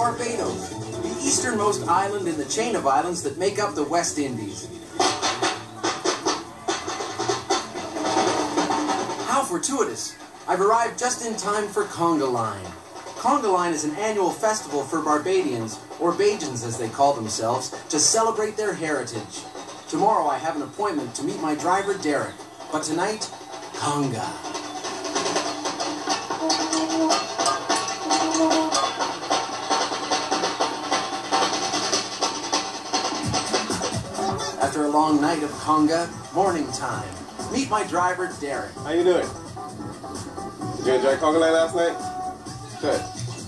Barbados, the easternmost island in the chain of islands that make up the West Indies. How fortuitous! I've arrived just in time for Conga Line. Conga Line is an annual festival for Barbadians, or Bajans as they call themselves, to celebrate their heritage. Tomorrow I have an appointment to meet my driver Derek, but tonight, Conga. After a long night of conga, morning time. Meet my driver, Derek. How you doing? Did you enjoy conga line last night? Good.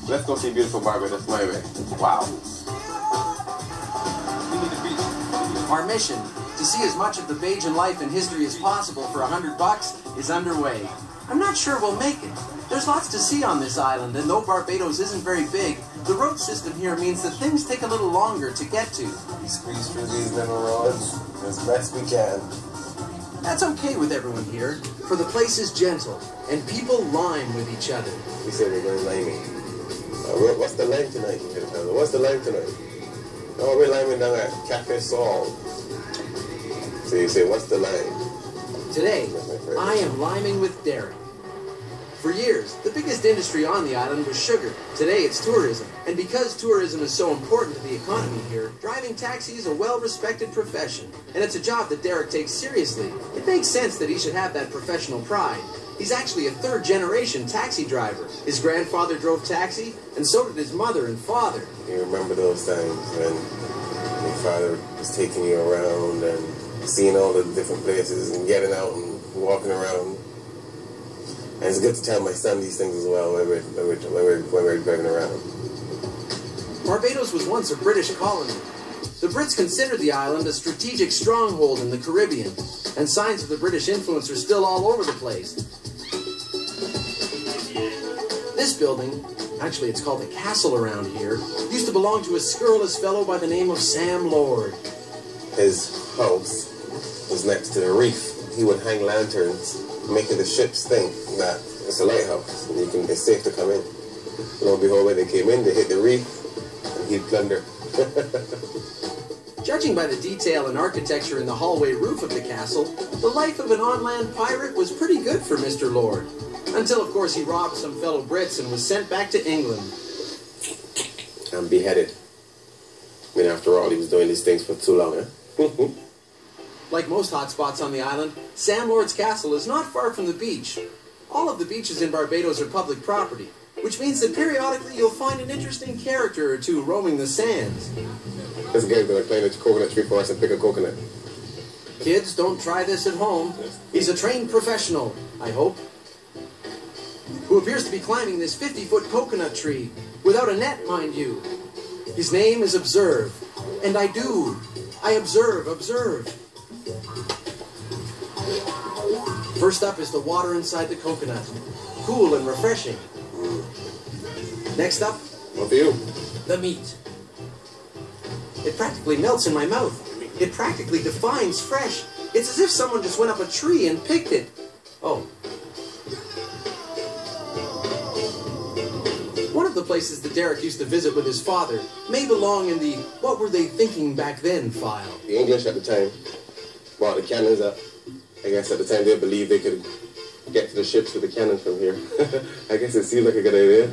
Let's go see beautiful Barbados my way. Wow. Our mission, to see as much of the Bajan life and history as possible for $100, is underway. I'm not sure we'll make it. There's lots to see on this island, and though Barbados isn't very big, the road system here means that things take a little longer to get to. We squeeze through these little roads as best we can. That's okay with everyone here, for the place is gentle, and people lime with each other. We said we're going liming. What's the lime tonight? What's the lime tonight? Oh, we're liming down at Cafe Sol. So you say, what's the lime? Today, I am liming with Derek. For years, the biggest industry on the island was sugar. Today, it's tourism. And because tourism is so important to the economy here, driving taxi is a well-respected profession. And it's a job that Derek takes seriously. It makes sense that he should have that professional pride. He's actually a third-generation taxi driver. His grandfather drove taxi, and so did his mother and father. You remember those times when your father was taking you around and seeing all the different places and getting out and walking around. And it's good to tell my son these things as well when we're driving around. Barbados was once a British colony. The Brits considered the island a strategic stronghold in the Caribbean, and signs of the British influence are still all over the place. This building, actually it's called a castle around here, used to belong to a scurrilous fellow by the name of Sam Lord. His house was next to the reef. He would hang lanterns, making the ships think that it's a lighthouse and it's safe to come in. Lo and behold, when they came in, they hit the reef and he'd plunder. Judging by the detail and architecture in the hallway roof of the castle, the life of an on-land pirate was pretty good for Mr. Lord. Until, of course, he robbed some fellow Brits and was sent back to England. And beheaded. I mean, after all, he was doing these things for too long, eh? Like most hotspots on the island, Sam Lord's castle is not far from the beach. All of the beaches in Barbados are public property, which means that periodically you'll find an interesting character or two roaming the sands. This guy's gonna climb a coconut tree for us and pick a coconut. Kids, don't try this at home. He's a trained professional, I hope, who appears to be climbing this 50-foot coconut tree, without a net, mind you. His name is Observe, and I observe. First up is the water inside the coconut. Cool and refreshing. Next up, What for you? the meat. It practically melts in my mouth. It practically defines fresh. It's as if someone just went up a tree and picked it. Oh. One of the places that Derek used to visit with his father may belong in the "What Were They Thinking Back Then" file. The English at the time brought the cannons up. I guess at the time they believed they could get to the ships with the cannons from here. I guess it seemed like a good idea.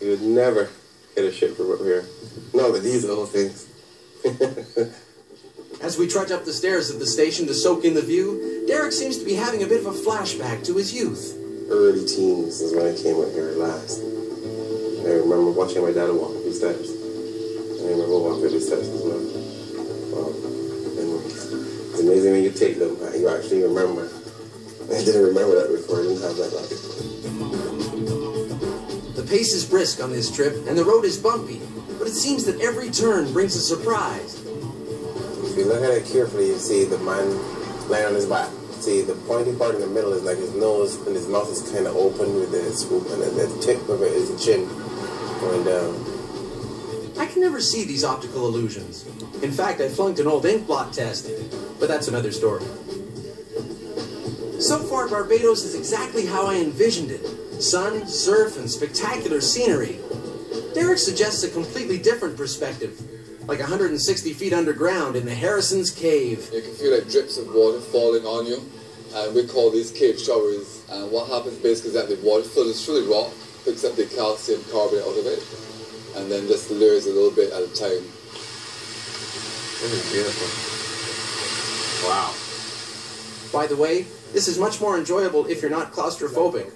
You would never hit a ship from up here. No, but these little things. As we trudge up the stairs of the station to soak in the view, Derek seems to be having a bit of a flashback to his youth. Early teens is when I came out here last. I remember watching my dad walk up these steps. And I remember walking up these steps as well. Wow. It's amazing when you take them, you actually remember. I didn't remember that before, I didn't have that luck. The pace is brisk on this trip, and the road is bumpy, but it seems that every turn brings a surprise. If you look at it carefully, you see the man lying on his back. See, the pointy part in the middle is like his nose, and his mouth is kind of open with the swoop, and then the tip of it is the chin going down. I can never see these optical illusions. In fact, I flunked an old ink blot test, but that's another story. So far, Barbados is exactly how I envisioned it. Sun, surf, and spectacular scenery. Derreck suggests a completely different perspective, like 160 feet underground in the Harrison's Cave. You can feel like drips of water falling on you, and we call these cave showers. And what happens basically is that the water filters through the rock, picks up the calcium carbonate out of it, and then just layers a little bit at a time. This is beautiful. Wow. By the way, this is much more enjoyable if you're not claustrophobic.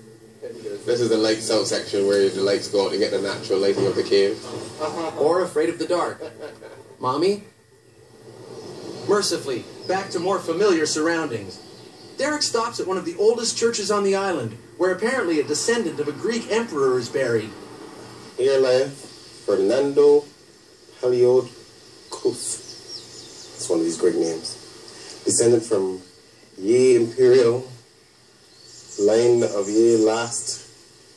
This is the lights out section where the lights go out to get the natural lighting of the cave. Or afraid of the dark. Mommy? Mercifully, back to more familiar surroundings. Derreck stops at one of the oldest churches on the island, where apparently a descendant of a Greek emperor is buried. Here lieth Fernando Paleocos. It's one of these Greek names. Descended from ye imperial line of ye last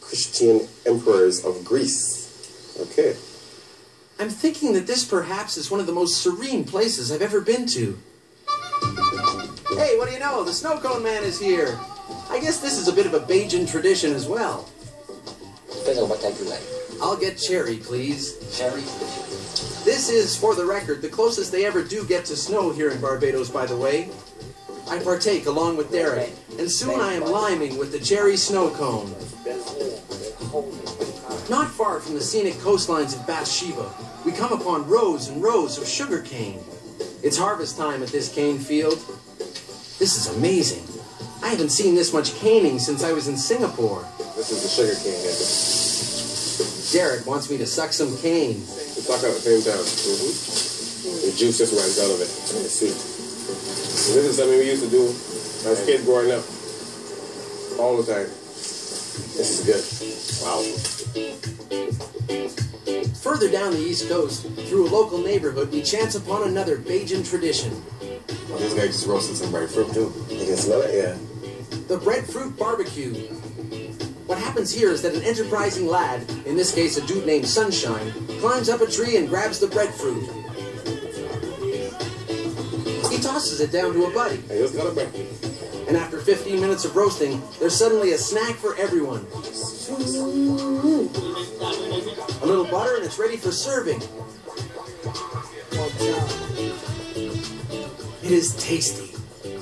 Christian emperors of Greece. Okay. I'm thinking that this perhaps is one of the most serene places I've ever been to. Hey, what do you know? The snow cone man is here. I guess this is a bit of a Bajan tradition as well. Depends on what type you like. I'll get cherry, please. Cherry? This is, for the record, the closest they ever do get to snow here in Barbados, by the way. I partake along with Derreck, and soon I am liming with the cherry snow cone. Not far from the scenic coastlines of Bathsheba, we come upon rows and rows of sugar cane. It's harvest time at this cane field. This is amazing. I haven't seen this much caning since I was in Singapore. This is the sugar cane here. Derreck wants me to suck some cane. We suck at the same time. The juice just runs out of it. It's sweet. And this is something we used to do as kids growing up. All the time. This is good. Wow. Further down the East Coast, through a local neighborhood, we chance upon another Bajan tradition. Well, this guy just roasted some breadfruit too. You can smell it, yeah. The breadfruit barbecue. What happens here is that an enterprising lad, in this case a dude named Sunshine, climbs up a tree and grabs the breadfruit. He tosses it down to a buddy. I just got a bread. And after 15 minutes of roasting, there's suddenly a snack for everyone. A little butter and it's ready for serving. It is tasty.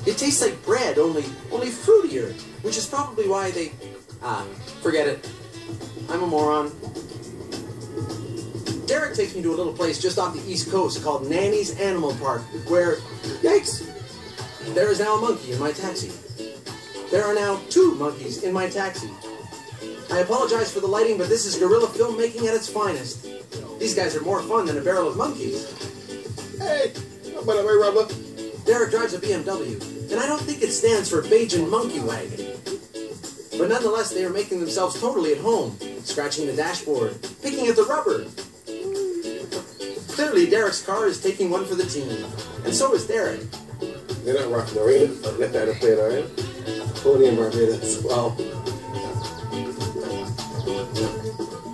It tastes like bread, only fruitier, which is probably why they... forget it. I'm a moron. Derreck takes me to a little place just off the East Coast called Nanny's Animal Park, where, yikes, there is now a monkey in my taxi. There are now 2 monkeys in my taxi. I apologize for the lighting, but this is guerrilla filmmaking at its finest. These guys are more fun than a barrel of monkeys. Hey, by the way, Rubber. Derreck drives a BMW, and I don't think it stands for Bajan Monkey Wagon. But nonetheless, they are making themselves totally at home, scratching the dashboard, picking at the rubber. Clearly, Derreck's car is taking one for the team, and so is Derreck. They're not rocking the radio. Let that play it, all right? Tony in Barbados. Wow.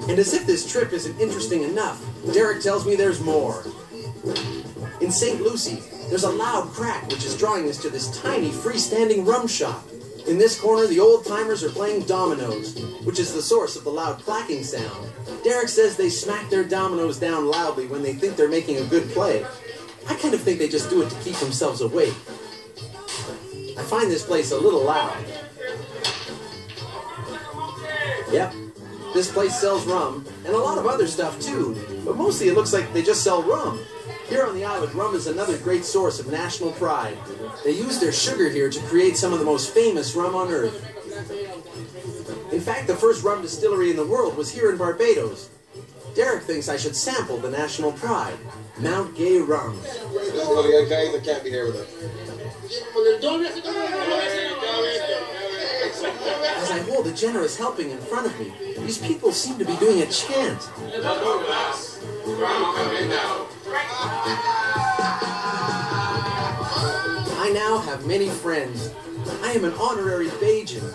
And as if this trip isn't interesting enough, Derreck tells me there's more. In St. Lucie, there's a loud crack which is drawing us to this tiny freestanding rum shop. In this corner, the old-timers are playing dominoes, which is the source of the loud clacking sound. Derreck says they smack their dominoes down loudly when they think they're making a good play. I kind of think they just do it to keep themselves awake. I find this place a little loud. Yep, this place sells rum, and a lot of other stuff too, but mostly it looks like they just sell rum. Here on the island, rum is another great source of national pride. They use their sugar here to create some of the most famous rum on earth. In fact, the first rum distillery in the world was here in Barbados. Derreck thinks I should sample the national pride, Mount Gay rum. The guys that can't be here with us. As I hold a generous helping in front of me, these people seem to be doing a chant. I now have many friends. I am an honorary Bajan.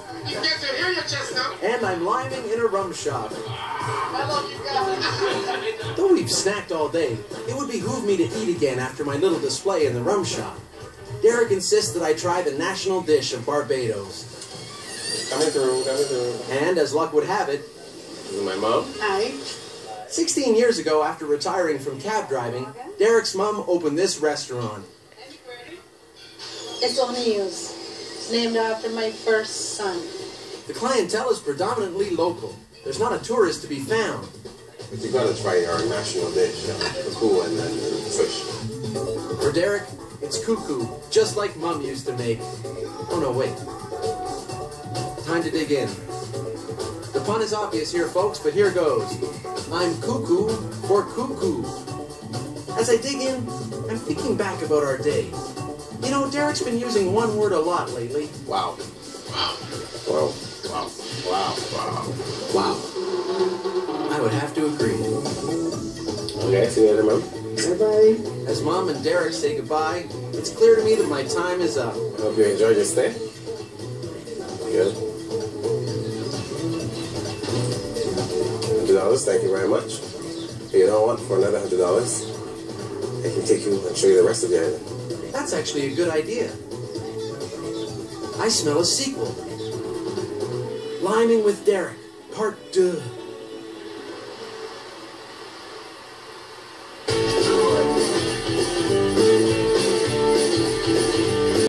And I'm liming in a rum shop. Though we've snacked all day, it would behoove me to eat again after my little display in the rum shop. Derreck insists that I try the national dish of Barbados. Coming through. And as luck would have it, This is my mom. Hi. 16 years ago, after retiring from cab driving, Derreck's mom opened this restaurant. It's on Wheels. It's named after my first son. The clientele is predominantly local. There's not a tourist to be found. But you gotta try our national dish, cuckoo and then fish. For Derreck, it's cuckoo, just like Mum used to make. Oh no, wait. Time to dig in. The pun is obvious here, folks, but here goes. I'm cuckoo for cuckoo. As I dig in, I'm thinking back about our day. You know, Derreck's been using one word a lot lately. Wow. Wow. Wow. Wow. Wow. Wow. Wow. I would have to agree. Okay, see you later, Mom. Bye-bye. As Mom and Derreck say goodbye, it's clear to me that my time is up. I hope you enjoyed your stay. Good. $100, thank you very much. If you don't want for another $100, I can take you and show you the rest of the island. That's actually a good idea. I smell a sequel. Liming with Derreck, Part 2.